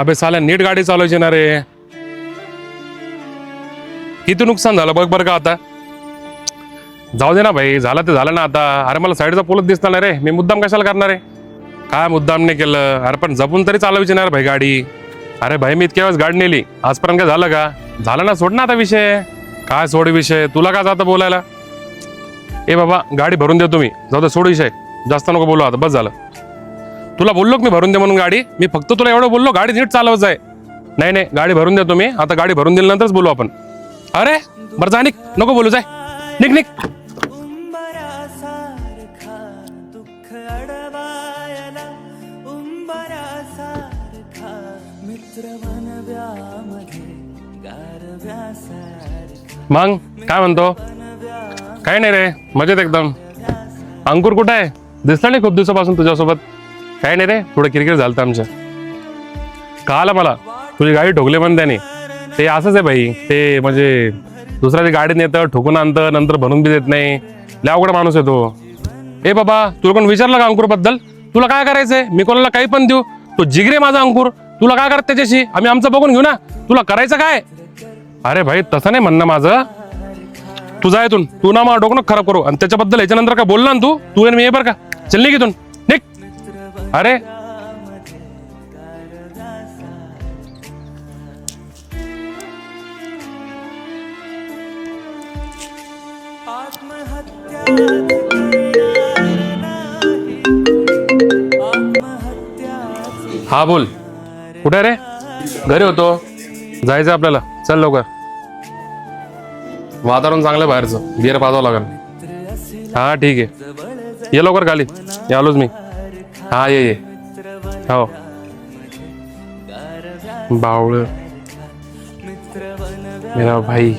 अबे साल्या नीट गाडी चालवायची ना रे. किती नुकसान झालं बघ बरं का आता. जाऊ दे ना भाई, झालं ते झालं ना आता. अरे मला साईडचा पोलच दिसणार नाही रे, मी मुद्दाम कशाला करणार आहे. काय मुद्दाम नाही केलं. अरे पण जपून तरी चालवायची ना रे भाई गाडी. अरे भाई मी इतक्या वेळेस गाडी नेली, आजपर्यंत काय झालं का. झालं ना, सोड ना आता विषय. काय सोड विषय, तुला काय जातं बोलायला. ए बाबा गाडी भरून देतो मी, जाऊ दे सोड विषय. जास्त नको बोलू आता, बस झालं. तुला बोललो मी भरून दे म्हणून गाडी. मी फक्त तुला एवढं बोललो गाडी नीट चालवत आहे. नाही नाही गाडी भरून देतो मी आता. गाडी भरून दिल्यानंतरच बोलू आपण. अरे बरं जा निक, नको बोलू, जाय निक निक. मग काय म्हणतो. काय नाही रे, मजेत एकदम. अंकुर कुठं आहे, दिसला नाही खूप दिवसापासून तुझ्यासोबत. काय नाही रे, थोडं किरकिर झालं आमच्या. कळालं मला, तुझी गाडी ठोकली पण त्याने. ते असंच आहे भाई, ते म्हणजे दुसऱ्याची गाडी नेतं, ठोकून आणतं, नंतर भरून बी देत नाही. लय अवघड माणूस आहे तो. ए बाबा तुला कोण विचारलं का अंकुर बद्दल. तुला काय करायचंय, मी कोणाला काही पण देऊ. तो जिगरे माझा अंकुर, तुला काय करत त्याच्याशी. आम्ही आमचं बघून घेऊ ना, तुला करायचं काय. अरे भाई तसं नाही म्हणणं माझं. तू जा इथून, तू ना मला डोकं नको खराब करू. आणि त्याच्याबद्दल याच्यानंतर काय बोलला ना तू आणि मी, बरं का. चल निघ इथून निघ. अरे हा बोल. कुठे रे. घरी होतो, जायचं आपल्याला. चल लवकर, वातावरण चांगलं बाहेरचं, बिअर पाजावं लागेल. हा ठीक आहे, ये लवकर खाली. आलोच मी. हा ये हो. बावळ मेरा भाई.